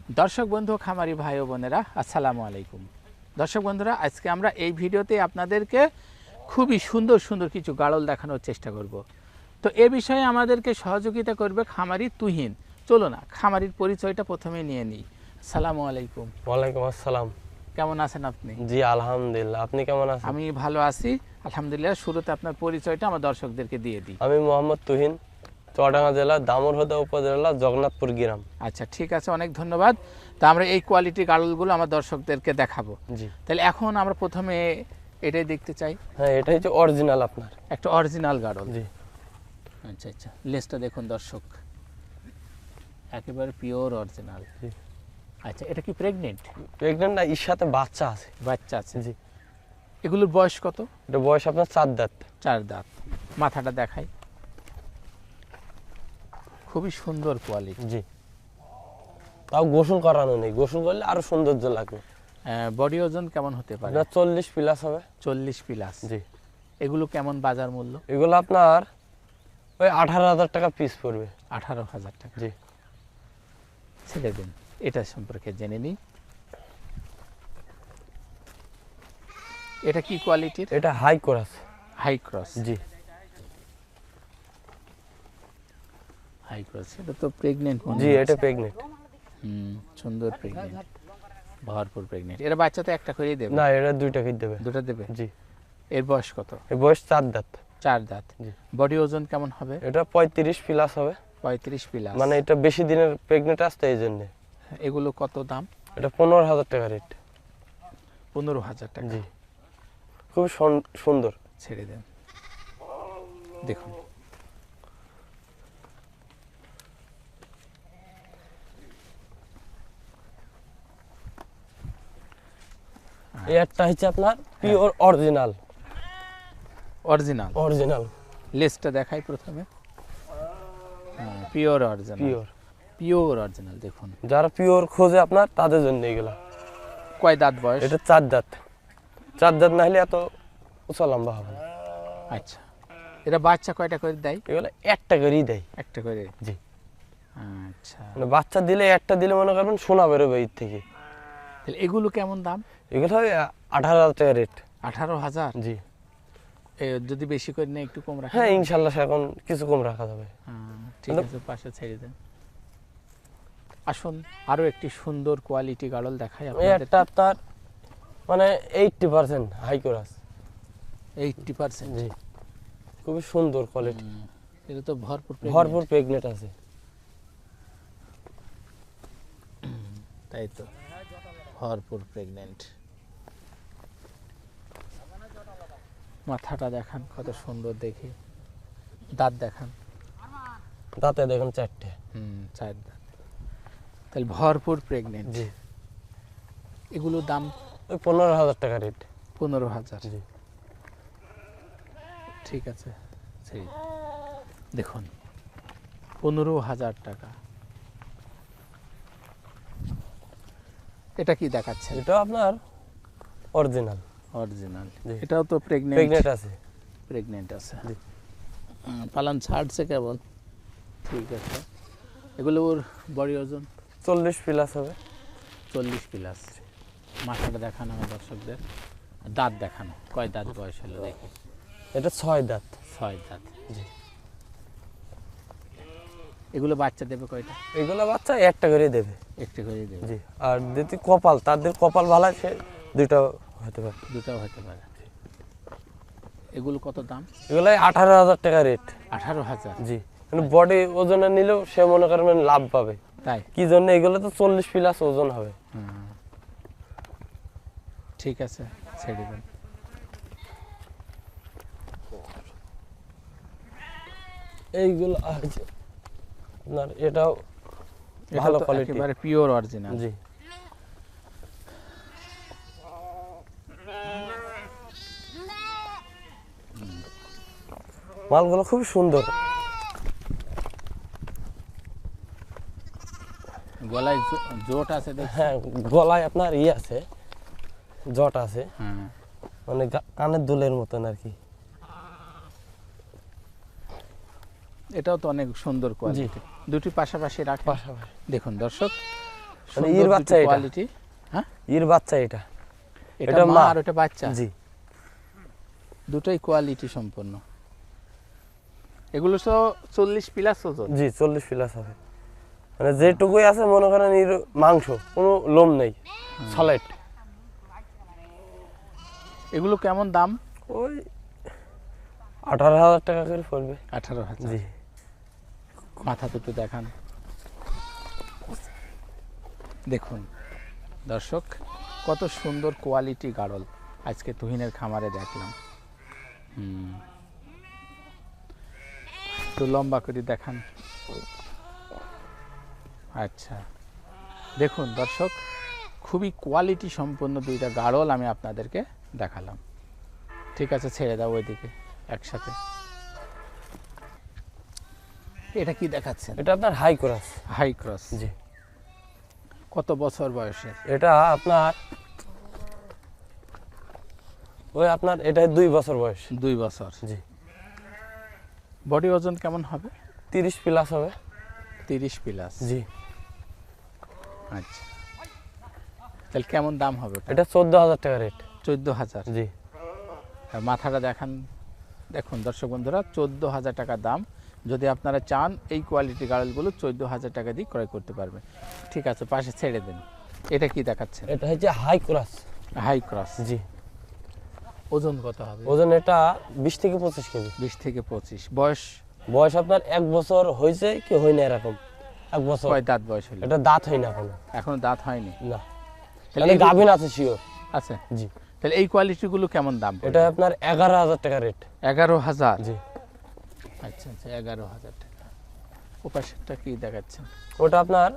দর্শক বন্ধু, খামারি ভাই ও বোনেরা, আসসালামু আলাইকুম। দর্শক বন্ধুরা, আজকে আমরা এই ভিডিওতে আপনাদেরকে খুবই সুন্দর সুন্দর কিছু গাড়ল দেখানোর চেষ্টা করব। তো এ বিষয়ে আমাদেরকে সহযোগিতা করবে খামারি তুহিন। চলো না খামারির পরিচয়টা প্রথমে নিয়ে নিই। আসসালামু আলাইকুম। ওয়ালাইকুম আসসালাম। কেমন আছেন আপনি? জি আলহামদুলিল্লাহ, আপনি কেমন আছেন? আমি ভালো আছি আলহামদুলিল্লাহ। শুরুতে আপনার পরিচয়টা আমার দর্শকদেরকে দিয়ে দিই। আমি মোহাম্মদ তুহিন, চুয়াডাঙ্গা জেলা দামোরহদা উপজেলা জগন্নাথপুর গ্রাম। আচ্ছা, ঠিক আছে, অনেক ধন্যবাদ। তো আমরা এই কোয়ালিটির গাড়লগুলো আমার দর্শকদেরকে দেখাবো। জি, তাহলে এখন আমরা প্রথমে এটাই দেখতে চাই। হ্যাঁ এটা হচ্ছে অরিজিনাল আপনার। একটা অরিজিনাল গাড়ল। জি, আচ্ছা আচ্ছা, লেজটা দেখুন দর্শক, একেবারে পিওর অরিজিনাল। জি। আচ্ছা, এটা কি প্রেগনেন্ট? প্রেগনেন্ট না, এর সাথে বাচ্চা আছে। বাচ্চা আছে। জি, এগুলোর বয়স কত? এটা বয়স আপনার 4 দাঁত। 4 দাঁত। মাথাটা দেখাই, খুবই সুন্দর কোয়ালিটি। জি, তাও গোসল করানো নেই, গোসল করলে আরো সৌন্দর্য লাগবে। বডি ওজন কেমন হতে পারে? আপনার 40 প্লাস হবে। 40 প্লাস। জি, এগুলো কেমন বাজার মূল্য? এগুলো আপনার ওই 18,000 টাকা পিস পড়বে। 18,000 টাকা। জি, ছেড়ে দিন, এটা সম্পর্কে জেনে নিই। এটা কি কোয়ালিটির? এটা হাই ক্রস। High cross. জি, হাই ক্রস। এটা তো প্রেগনেন্ট। জি এটা প্রেগনেন্ট। সুন্দর প্রেগনেন্ট, ভরপুর প্রেগনেন্ট। এরা বাচ্চা তো একটা করেই দেবে? না, এটা দুইটা খেয়ে দেবে। দুটো দেবে। জি, এর বয়স কত? এর বয়স 4 দাঁত। 4 দাঁত। জি। বডি ওজন কেমন হবে? এটা 35 প্লাস হবে। 35 প্লাস। মানে এটা বেশি দিনের প্রেগনেন্ট আসতে এই জন্য। এগুলো কত দাম? এটা 15,000 টাকা রেট। 15,000 টাকা। জি, খুব সুন্দর। ছেড়ে দেন, দেখুন। এই একটা হচ্ছে আপনার পিওর অরিজিনাল। অরিজিনাল। অরিজিনাল লেজটা দেখাই প্রথমে। Pure original. Pure. Pure original দেখুন। যারা পিওর খোঁজে আপনার তাদের জন্য এগুলা। কয় দাঁত বয়স? এটা 4 দাঁত। 4 দাঁত না হলে এত উঁচা লম্বা হবে না। আচ্ছা, এরা বাচ্চা কয়টা করে দেয়? এগুলো একটা করেই দেয়। একটা করে। জি, আচ্ছা, মানে বাচ্চা দিলে একটা দিলে মনে করবেন সোনা বেরোবে এর থেকে। তাহলে এগুলো কেমন দাম? এগুলো হয় 18,000 টাকা রেট। 18,000। জি, যদি বেশি করে নেই একটু কম রাখা হ্যাঁ যাবে? ইনশাল্লাহ এখন কিছু কম রাখা যাবে। ঠিক আছে, পাশে ছেড়ে দেন। আসুন আরো একটি সুন্দর কোয়ালিটি গাড়ল দেখাই এই আপনাদের। একটা আপনার মানে 80% হাই ক্রস। 80%। জি, খুবই সুন্দর কোয়ালিটি। এটা তো ভরপুর ভরপুর প্রেগনেন্ট আছে। তাই তো, ভরপুর প্রেগনেন্ট। মাথাটা দেখান, কত সুন্দর দেখি। দাঁত দেখান। দাঁতে দেখুন 4টে। 4 দাঁত। তাহলে ভরপুর প্রেগনেন্ট। জি, এগুলো দাম? ওই 15,000 টাকা রেট। 15,000। জি, ঠিক আছে, সেই দেখুন 15,000 টাকা। এটা কি দেখাচ্ছে? এটা আপনার অরিজিনাল। অরিজিনাল। জি। এটাও তো প্রেগনেন্ট। প্রেগনেন্ট আছে। প্রেগনেন্ট আছে। জি। পালন ছাড়ছে কেবল। ঠিক আছে। এগুলোর বডি ওজন? 40 প্লাস হবে। 40 প্লাস। মাথাটা দেখানো আমার দর্শকদের। দাঁত দেখানো, কয় দাঁত বয়স হলো দেখি। এটা 6 দাঁত। 6 দাঁত। জি, এগুলো বাচ্চা দেবে কয়টা? এগুলো বাচ্চা একটা করে দেবে। একটা করে দেবে। জি, আর যদি কপাল, তাদের কপাল ভালো সে দুটো হতে পারে। দুটাও হতে পারে। এগুলো কত দাম? এগুলো 18,000 টাকা রেট। 18,000। জি, মানে বডি ওজনে নিলেও সে মনে করেন লাভ পাবে। তাই? কি জন্য? এগুলো তো 40 প্লাস ওজন হবে। ঠিক আছে, ছেড়ে দেন। এইগুলো আছে আপনার, এটাও ভালো কোয়ালিটি। একেবারে পিওর অরিজিনাল। জি, মালগুলো খুব সুন্দর। গলায় জোট আছে দেখছি। হ্যাঁ, গলায় আপনার আছে, জট আছে, মানে কানের দুলের মতন আর কি। এটাও তো অনেক সুন্দর কোয়ালিটি। দুটি পাশাপাশি রাখা। পাশাপাশি দেখুন দর্শক, মানে ইর বাচ্চা এটা কোয়ালিটি। হ্যাঁ, ইর বাচ্চা এটা এটা মা আর ওটা বাচ্চা, জি দুটোই কোয়ালিটি সম্পন্ন। এগুলো তো 40 প্লাস ওজন। জি 40 প্লাস হবে, মানে যেটুকুই আছে মনে করেন এর মাংস, কোনো লোম নেই, সলিড। এগুলো কেমন দাম? ওই 18,000 টাকা করে পড়বে। 18,000। জি মাথা দুটো দেখান। দেখুন দর্শক, কত সুন্দর কোয়ালিটি গাড়ল আজকে তুহিনের খামারে দেখলাম। একটু লম্বা করে দেখান। আচ্ছা, দেখুন দর্শক, খুবই কোয়ালিটি সম্পন্ন দুইটা গাড়ল আমি আপনাদেরকে দেখালাম। ঠিক আছে, ছেড়ে দাও ওইদিকে একসাথে। এটা কি দেখাচ্ছেন? এটা আপনার হাই ক্রস। High cross. জি কত বছর বয়সে? এটা আপনার ওই আপনার এটা 2 বছর বয়স। 2 বছর। জি বডি ওজন কেমন হবে? 30 প্লাস হবে। 30 প্লাস। জি আচ্ছা, তাহলে কেমন দাম হবে? এটা 14,000 টাকা রেট। 14,000। জি আর মাথাটা দেখান। দেখুন দর্শক বন্ধুরা, 14,000 টাকা দাম। যদি আপনারা চান এই কোয়ালিটি গাড়লগুলো 14,000 টাকা দিয়ে ক্রয় করতে পারবেন। ঠিক আছে, পাশে ছেড়ে দেন। এটা কি দেখাচ্ছেন? এটা হচ্ছে হাই ক্রস। High cross. জি ওজন কত হবে? ওজন এটা 20 থেকে 25 কেজি। 20 থেকে 25। বয়স? বয়স আপনার 1 বছর হয়েছে কি হয় না এরকম। 1 বছর। কয় দাঁত বয়স হলো? এটা দাঁত হয় না এখনো। এখনো দাঁত হয়নি? না, তাহলে তাহলে গাভিন আছে শিওর। আচ্ছা, জি তাহলে এই কোয়ালিটিগুলো কেমন দাম পড়বে? এটা আপনার 11,000 টাকা রেট। 11,000। জি আচ্ছা আচ্ছা, 11,000 টাকা। ওপাশেরটা কি দেখাচ্ছেন? ওটা আপনার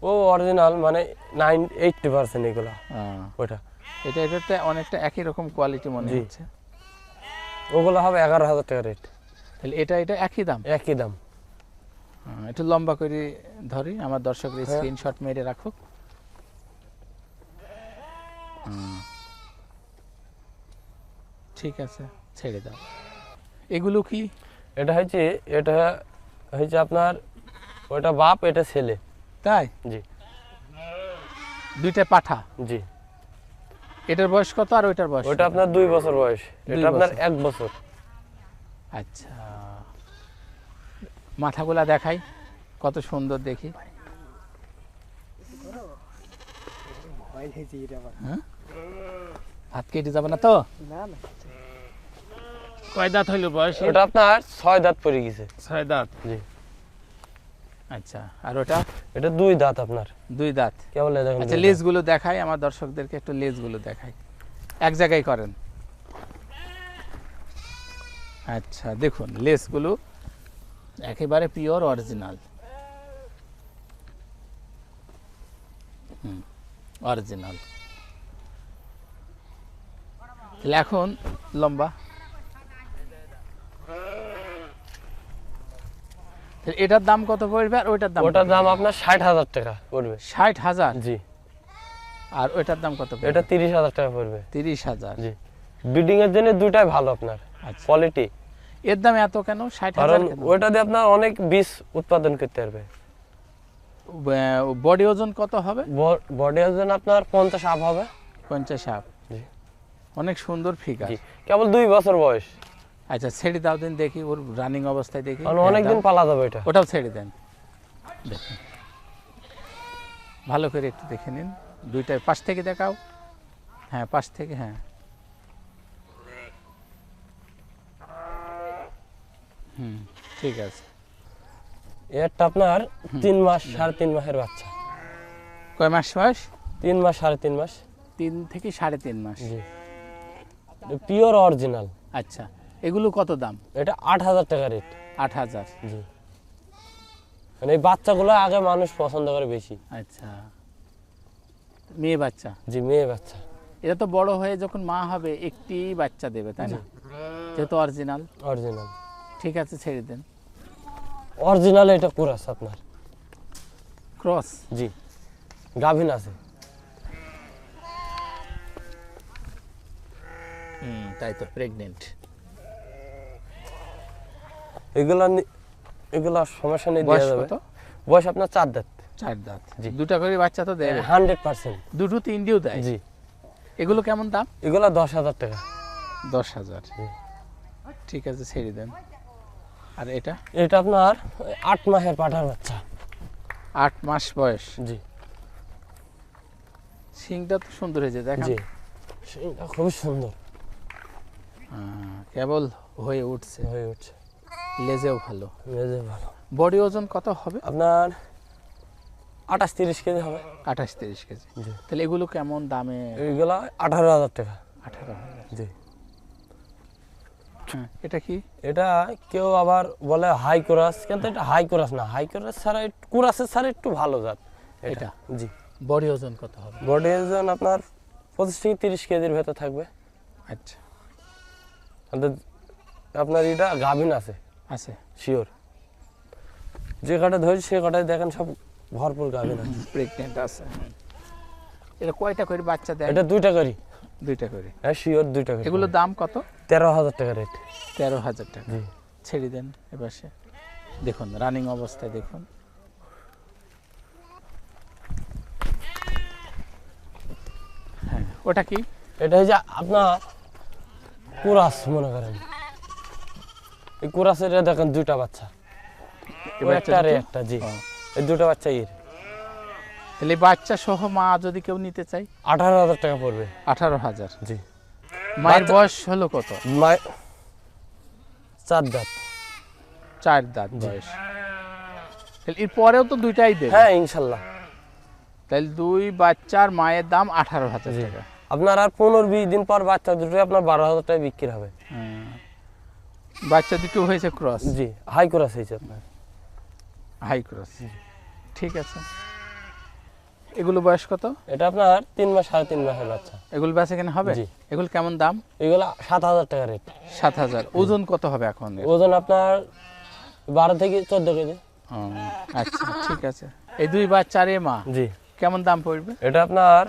ও অরিজিনাল মানে 80% এগুলা ওটা। এটাতে অনেকটা একই রকম কোয়ালিটি মনে জি। হচ্ছে। ওগুলো হবে 11,000 টাকা রেট। তাহলে এটা একই দাম? একই দাম। একটু লম্বা করে ধরি, আমার দর্শকরা স্ক্রিনশট মেরে রাখুক। ঠিক আছে, ছেড়ে দাও। এগুলো কি? এটা হচ্ছে আপনার ওটা বাপ, এটা ছেলে। তাই? জি দুইটা পাঠা। জি এটার বয়স কত আর ওইটার বয়স? ওটা আপনার 2 বছর বয়স, 2 এটা আপনার বছর। 1 বছর। আচ্ছা, মাথাগুলা দেখাই, কত সুন্দর দেখি। হ্যাঁ? হাত কেটে যাবে না তো? কয় দাঁত হইল বয়স? ওটা আপনার 6 দাঁত পড়ে গেছে। 6 দাঁত। জি আচ্ছা, আর ওটা? এটা 2 দাঁত আপনার। 2 দাঁত। কেমন লাগে দেখুন। আচ্ছা, লেজগুলো দেখাই আমার দর্শকদেরকে, একটু লেজগুলো দেখাই। এক জায়গায় করেন। আচ্ছা, দেখুন লেজগুলো একেবারে পিওর অরিজিনাল। অরিজিনাল। তাহলে এখন লম্বা। তাহলে এটার দাম কত পড়বে আর ওইটার দাম? ওটার দাম আপনার 60,000 টাকা পড়বে। 60,000? জি। আর ওইটার দাম কত পড়বে? এটা 30,000 টাকা পড়বে। 30,000। জি, ব্রিডিং এর জন্য দুটাই ভালো আপনার। আচ্ছা, কোয়ালিটি। এর দাম এত কেন? 60,000 কারণ কেন? ওটা দিয়ে আপনার অনেক বীজ উৎপাদন করতে পারবে। বডি ওজন কত হবে? বডি ওজন আপনার 50 আপ হবে। 50 আপ। জি অনেক সুন্দর ফিগার। জি, কেবল 2 বছর বয়স। আচ্ছা, ছেড়ে দাও দিন দেখি, ওর রানিং অবস্থায় দেখি। কারণ অনেক দিন পালা যাবে এটা। ওটাও ছেড়ে দেন, দেখুন ভালো করে একটু দেখে নিন। দুইটাই পাশ থেকে দেখাও। হ্যাঁ, পাশ থেকে। হ্যাঁ, ঠিক আছে। এরটা আপনার 3 মাস 3.5 মাসের বাচ্চা। কয় মাস বয়স? 3 মাস 3.5 মাস। 3 থেকে 3.5 মাস। জি, পিওর অরিজিনাল। আচ্ছা, এগুলো কত দাম? এটা 8,000 টাকা রেট। 8,000। জি, মানে এই বাচ্চাগুলো আগে মানুষ পছন্দ করে বেশি। আচ্ছা, মেয়ে বাচ্চা? জি, মেয়ে বাচ্চা। এটা তো বড় হয়ে যখন মা হবে একটি বাচ্চা দেবে, তাই না? যেহেতু অরিজিনাল। অরিজিনাল। ঠিক আছে, ছেড়ে দেন। অরিজিনাল এটা কুরাস আপনার। ক্রস? জি, গাভিন আছে। তাই তো, প্রেগনেন্ট। এগুলা সমস্যা নেই, দেওয়া বয়স যাবে। কত? বয়স আপনার 4 দাঁত। 4 দাঁত। জি। দুটা করে বাচ্চা তো দেয়? 100%। দুটো তিনটিও দেয়? জি। এগুলো কেমন দাম? এগুলা 10,000 টাকা। 10,000। জি। ঠিক আছে, ছেড়ে দেন। আর এটা? এটা আপনার 8 মাসের পাঠার বাচ্চা। 8 মাস বয়স। জি। শিংটা তো সুন্দর হয়েছে, দেখেন। জি, সেটা খুব সুন্দর কেবল হয়ে উঠছে, হয়ে উঠছে, লেজেও ভালো। লেজে ভালো। বডি ওজন কত হবে? আপনার 28-30 কেজি হবে। 28-30 কেজি। জি। তাহলে এগুলো কেমন দামে? এইগুলা 18,000 টাকা। 18,000। জি। এটা কি? এটা কেউ আবার বলে হাই কোরাস, কিন্তু এটা হাই কোরাস না, হাই কোরাস ছাড়া কোরাসের ছাড়া একটু ভালো জাত এটা? জি। বডি ওজন কত হবে? বডি ওজন আপনার 25-30 কেজির ভেতর থাকবে। আচ্ছা, আপনার এটা গাভিন আছে আছে শিওর, যে কটা ধরেছি সে কটাই দেখেন সব ভরপুর গাভিন আছে, প্রেগনেন্ট আছে। এটা কয়টা করে বাচ্চা দেয়? এটা 2টা করি। 2টা করে? হ্যাঁ শিওর 2টা করি। এগুলোর দাম কত? 13,000 টাকা রেট। 13,000 টাকা। জি। ছেড়ে দেন এপাশে, দেখুন রানিং অবস্থায় দেখুন। হ্যাঁ, ওটা কি? এটা হচ্ছে আপনার কুরাস মনে করেন, এই কুরাসের দেখেন 2টা বাচ্চা, এই ওই বাচ্চা একটা আর এই দুটো? একটা। জি। ও, এই 2টা বাচ্চা এর তাহলে এই বাচ্চা সহ মা যদি কেউ নিতে চাই? 18,000 টাকা পড়বে। 18,000। জি। মায়ের বাচ্চা- বয়স হলো কত? মায়ের 4 দাঁত। 4 দাঁত বয়স। তাহলে এর পরেও তো 2টাই দেবে? হ্যাঁ ইনশাল্লাহ। তাহলে 2 বাচ্চার মায়ের দাম 18,000 জি। টাকা। আপনার আর 15-20 দিন পর বাচ্চা দুটো আপনার 12,000 টাকা বিক্রি হবে। বাচ্চা দুটো হয়েছে ক্রস? জি, হাই ক্রস হয়েছে আপনার। High cross. ঠিক আছে। এগুলো বয়স কত? এটা আপনার 3 মাস 3.5 মাসের বাচ্চা। এগুলো বেচা কেনা হবে? জি। এগুলো কেমন দাম? এগুলো 7,000 টাকা রেট। 7,000। ওজন কত হবে এখন এর? ওজন আপনার 12-14 কেজি। ও, আচ্ছা, ঠিক আছে। এই 2 বাচ্চার এ মা জি। কেমন দাম পড়বে? এটা আপনার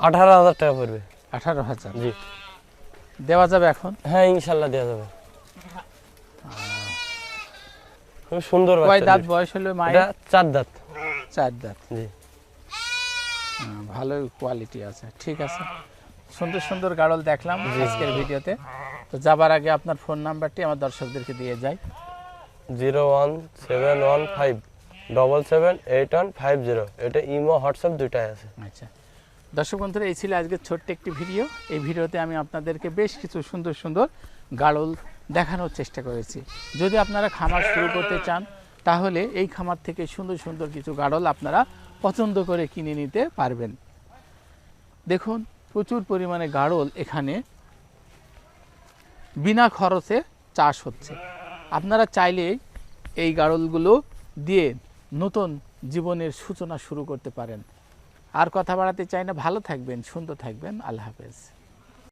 18,000 টাকা পড়বে। 18,000। জি। দেওয়া যাবে এখন? হ্যাঁ ইনশাল্লাহ দেওয়া যাবে। খুব সুন্দর কয় বাচ্চা। দাঁত বয়স হলো মায়ের? এটা 4 দাঁত। 4 দাঁত। জি। ভালো কোয়ালিটি আছে। ঠিক আছে, সুন্দর সুন্দর গাড়ল দেখলাম আজকের ভিডিওতে। তো যাবার আগে আপনার ফোন নাম্বারটি আমার দর্শকদেরকে দিয়ে যাই। 01715778150। এটা ইমো হোয়াটসঅ্যাপ দুটাই আছে। আচ্ছা দর্শক বন্ধুরা, এই ছিল আজকের ছোট্ট একটি ভিডিও। এই ভিডিওতে আমি আপনাদেরকে বেশ কিছু সুন্দর সুন্দর গাড়ল দেখানোর চেষ্টা করেছি। যদি আপনারা খামার শুরু করতে চান তাহলে এই খামার থেকে সুন্দর সুন্দর কিছু গাড়ল আপনারা পছন্দ করে কিনে নিতে পারবেন। দেখুন প্রচুর পরিমাণে গাড়ল এখানে বিনা খরচে চাষ হচ্ছে। আপনারা চাইলে এই গাড়লগুলো দিয়ে নতুন জীবনের সূচনা শুরু করতে পারেন। আর কথা বাড়াতে চাই না, ভালো থাকবেন, সুন্দর থাকবেন, আল্লাহ হাফেজ।